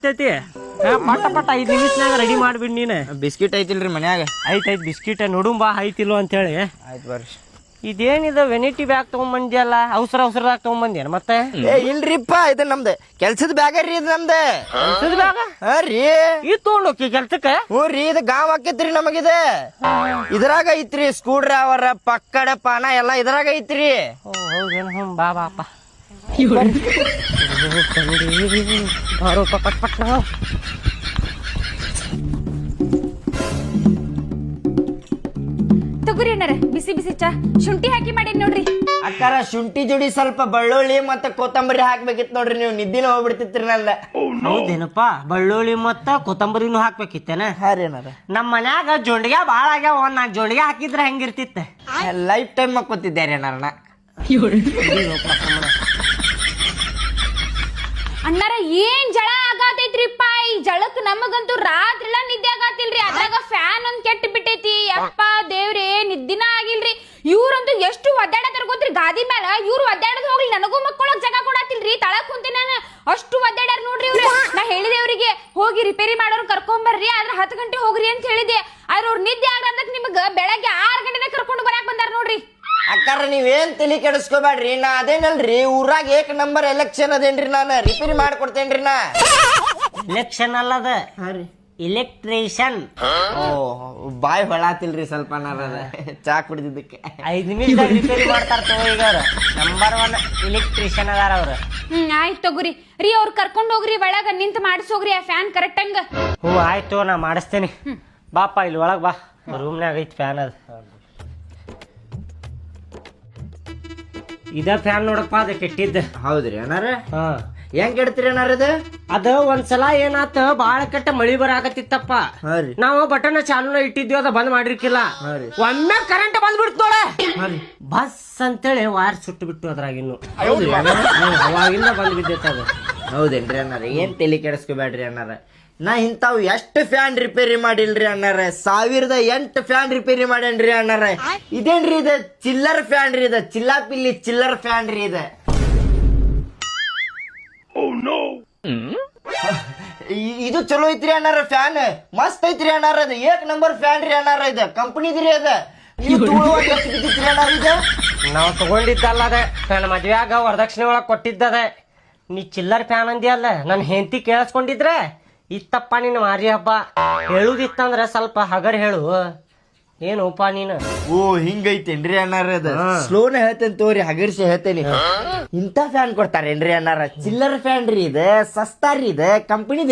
ಹತ್ತೈತಿ ಪಟ್ಟ ಪಟ್ಟ 5 ನಿಮಿಷನಾಗ ರೆಡಿ ಮಾಡ್ಬಿಡ್ ನೀನು. ಬಿಸ್ಕಿಟ್ ಐತಿಲ್ರಿ ಮನ್ಯಾಗ? ಐತ್ ಬಿಸ್ಕಿಟ್ ನೋಡುಂಬಾ ಐತಿಲ್ವ ಅಂತೇಳಿ. ಆಯ್ತು ಬರ್ರಿ. ಇದೇನಿದ ವೆನಿಟಿ ಬ್ಯಾಗ್ ತಗೊಂಬಂದಿಯಲ್ಲ, ಅವಸರದಾಗ ತಗೊಂಬಂದಿಯನ ಮತ್ತೆ? ಇಲ್ರಿಪ್ಪ, ಇದು ನಮ್ದು ಕೆಲ್ಸದ ಬ್ಯಾಗ ರೀ. ಇದು ನಮ್ದು ಕೆಲ್ಸದ ಬ್ಯಾಗ? ಹಾ ರೀ. ಇದು ತಗೊಂಡೋಕಿ ಕೆಲ್ಸಕ್ಕೆ? ಹ್ಞೂ ರೀ, ಇದು ಗಾಂವ್ ಆಕೈತ್ರಿ ನಮಗಿದ. ಇದ್ರಾಗ ಐತ್ರಿ ಸ್ಕ್ರೂ ಡ್ರೈವರ್, ಪಕ್ಕಡ ಪಾನ ಎಲ್ಲ ಇದ್ರಾಗ ಐತ್ರಿ. ಹೌದೇನು? ಬಾ ಬಾಪ ಪಟ್ ಪಟ್. ತಗೋರಿ ಅಣ್ಣಾರ, ಬಿಸಿ ಬಿಸಿ ಚಾ ಶುಂಠಿ ಹಾಕಿ ಮಾಡೀನಿ ನೋಡ್ರಿ. ಅಕ್ಕಾರ, ಶುಂಠಿ ಜೋಡಿ ಸ್ವಲ್ಪ ಬೆಳ್ಳುಳ್ಳಿ ಮತ್ತೆ ಕೊತ್ತಂಬರಿ ಹಾಕ್ಬೇಕಿತ್ತು ನೋಡ್ರಿ. ನೀವು ನಿದ್ದಿನ ಹೋಗ್ಬಿಡ್ತಿತ್ರಿ ನಂದ. ಹೌದೇನಪ್ಪ? ಬೆಳ್ಳುಳ್ಳಿ ಮತ್ತ ಕೊತ್ತಂಬರಿನೂ ಹಾಕ್ಬೇಕಿತ್ತೇನ? ಹಾ ರೀ ಅಣ್ಣಾರ. ನಮ್ಮ ಮನ್ಯಾಗ ಜೊಂಡಿಗೆ ಭಾಳ ಆಗ್ಯಾವ. 4 ಜೊಂಡಿಗೆ ಹಾಕಿದ್ರೆ ಹೆಂಗಿರ್ತಿತ್ತ? ಲೈಫ್ ಟೈಮ್ ಮಕ್ಕೋತಿದ್ದೆ ರೀ ಅಣ್ಣಾರಣ. ಅಣ್ಣಾರ ಏನ್ ಜಳ ಆಗತೈತ್ರಿಪ್ಪ. ಈ ಜಳಕ್ ನಮಗಂತೂ ರಾತ್ರಿ ಎಲ್ಲ ನಿದ್ದೆ ಆಗತಿಲ್ರಿ. ಅದ್ರಾಗ ಫ್ಯಾನ್ ಒಂದ್ ಕೆಟ್ಟ ಬಿಟ್ಟೈತಿ. ಯಪ್ಪ ದೇವ್ರೇ, ನಿದ್ದಿನ ಆಗಿಲ್ರಿ. ಇವ್ರಂತೂ ಎಷ್ಟು ಒದ್ದಾಡತಾರ ಗೊತ್ತ್ರಿ ಗಾದಿ ಮ್ಯಾಲ. ಇವ್ರು ಒದ್ದಾಡದ್ ಹೋಗ್ಲಿ, ನನಗೂ ಮಕ್ಕಳಕ್ ಜಾಗ ಕೊಡತಿಲ್ರಿ. ತಳಕ್ ಕುಂತೀನಿ ನಾನು, ಅಷ್ಟು ಒದ್ದಾಡ್ಯಾರ ನೋಡ್ರಿ ಇವ್ರು. ನಾ ಹೇಳಿದೆ ಅವ್ರಿಗೆ, ಹೋಗಿ ರಿಪೇರಿ ಮಾಡೋರು ಕರ್ಕೊಂಬರ್ರಿ, ಆದ್ರೆ 10 ಗಂಟೆ ಹೋಗ್ರಿ ಅಂತ ಹೇಳಿದೆ. ಆದ್ರೆ ಅವ್ರು ನಿದ್ದೆ ಆಗ್ಲಾರ್ದಕ್ ನಿಮ್ಗ ಬೆಳಗ್ಗೆ 6 ಗಂಟೆನೆ ಕರ್ಕೊಂಡು ಬರಾಕ್ ಬಂದಾರ ನೋಡ್ರಿ. ಅಕ್ಕಾರ, ನೀವೇನ್ ತಲೆ ಕೆಡಿಸ್ಕೋಬೇಡ್ರಿ. ನಾ ಅದೇನಲ್ರಿ, ಊರಾಗ 1 ನಂಬರ್ ಎಲೆಕ್ಷನ್ ಅದೇನ್ರಿ. ನಾನು ರಿಪೇರಿ ಮಾಡ್ಕೊಡ್ತೇನ್ರಿ. ನಾ ಎಲೆಕ್ಷನ್ ಅಲ್ಲದ, ಇಲೆಕ್ಟ್ರಿಷಿಯನ್. ಓ, ಬಾಯ್ ಹೊಳಾತಿಲ್ರಿ ಸ್ವಲ್ಪ. ನಾರದ ಚಾ ಕುಡಿದಿದ್ದಕ್ಕೆ 5 ನಿಮಿಷದಾಗ ರಿಪೇರಿ ಮಾಡ್ತಾರ ತಗೋ. ಈಗ ಅವ್ರ ನಂಬರ್ 1 ಇಲೆಕ್ಟ್ರಿಷಿಯನ್ ಅದಾರ ಅವ್ರ. ಆಯ್ತು ತಗೋರಿ ರೀ, ಅವ್ರು ಕರ್ಕೊಂಡ್ ಹೋಗ್ರಿ ಒಳಗ ನಿಂತ ಮಾಡಿಸೋಗ್ರಿ ಆ ಫ್ಯಾನ್ ಕರೆಕ್ಟ್ ಹಂಗ. ಹ್ಞೂ ಆಯ್ತು, ನಾ ಮಾಡಿಸ್ತೇನೆ. ಬಾಪ ಇಲ್ಲಿ ಒಳಗ್ ಬಾ, ರೂಮ್ನಾಗ ಐತಿ ಫ್ಯಾನ್. ಅದು ಇದ ಫ್ಯಾನ್ ನೋಡಪ್ಪ, ಅದ ಕೆಟ್ಟಿದ್ದ. ಹೌದ್ರಿ ಅಣ್ಣಾರ? ಹಾ, ಹೆಂಗ್ ಕೆಡ್ತೀರಿ ಅಣ್ಣಾರದ? ಅದ ಒಂದ್ಸಲ ಏನಾತ, ಬಾಳ ಕೆಟ್ಟ ಮಳಿ ಬರಾಕತ್ತಿತ್ತಪ್ಪ. ನಾವು ಬಟನ್ ಚಾಲೂನ ಇಟ್ಟಿದ್ವಿ, ಅದ ಬಂದ್ ಮಾಡಿರ್ಕಿಲ್ಲ. ಒಮ್ಮೆ ಕರೆಂಟ್ ಬಂದ್ಬಿಡ್ತು ನೋಡ, ಬಸ್ ಅಂತೇಳಿ ವಾಯರ್ ಸುಟ್ಟು ಬಿಟ್ಟು ಅದ್ರಾಗಿನ್ನು. ಅವಾಗಿಂದ ಬಂದ್ ಬಿದ್ದೈತೆ ಅದು. ಹೌದೇನ್ರಿ ಅಣ್ಣಾರ? ಏನ್ ತಲೆ ಕೆಡಿಸ್ಕೋಬೇಡ್ರಿ ಅಣ್ಣಾರ. ನಾ ಇಂತಾವ್ ಎಷ್ಟು ಫ್ಯಾನ್ ರಿಪೇರಿ ಮಾಡಿಲ್ರಿ ಅಣ್ಣಾರ. 1008 ಫ್ಯಾನ್ ರಿಪೇರಿ ಮಾಡೇನ್ರಿ ಅಣ್ಣಾರ. ಇದೇನ್ರಿ ಇದು? ಚಿಲ್ಲರ್ ಫ್ಯಾನ್ ರೀ ಇದು. ಚಿಲ್ಲಾಪಿಲ್ಲಿ ಚಿಲ್ಲರ್ ಫ್ಯಾನ್ ರೀ ಇದು. ಇದು ಚಲೋ ಐತ್ರಿ ಅಣ್ಣಾರ. ಫ್ಯಾನ್ ಮಸ್ತ್ ಐತ್ರಿ ಅಣ್ಣಾರ. ಅದು 1 ನಂಬರ್ ಫ್ಯಾನ್ ರೀ ಅಣ್ಣಾರ. ಇದು ಕಂಪನಿದ್ರಿ ಅದ. ನಾವು ತಗೊಂಡಿದ್ದಲ್ಲ ಅದ, ನನ್ನ ಮದ್ವೆಯಾಗ ವರದಕ್ಷಿಣೆ ಒಳಗ್ ಕೊಟ್ಟಿದ್ದದ. ನೀ ಚಿಲ್ಲರ್ ಫ್ಯಾನ್ ಅಂದಿ ಅಲ್ಲ, ನನ್ನ ಹೆಂಡತಿ ಕೇಳಿಸ್ಕೊಂಡಿದ್ರೆ ಇತ್ತಪ್ಪ ನಿನ್ನ ಮಾರಿ ಹಬ್ಬ. ಹೇಳುದಿತ್ತಂದ್ರ ಸ್ವಲ್ಪ ಹಗರ್ ಹೇಳು. ಏನೋಪ ನೀನು? ಓ, ಹಿಂಗೈತೇನ್ರಿ ಅಣ್ಣಾರ? ಅದ ಸ್ಲೋನ ಹೇಳ್ತೇನೆ ತೋರಿ, ಹಗರ್ಸಿ ಹೇಳ್ತೇನೆ. ಇಂತ ಫ್ಯಾನ್ ಕೊಡ್ತಾರೇನ್ರಿ ಅಣ್ಣಾರ? ಚಿಲ್ಲರ್ ಫ್ಯಾನ್ ರೀ ಇದು, ಸಸ್ತಾ ರೀ ಇದು, ಕಂಪನಿ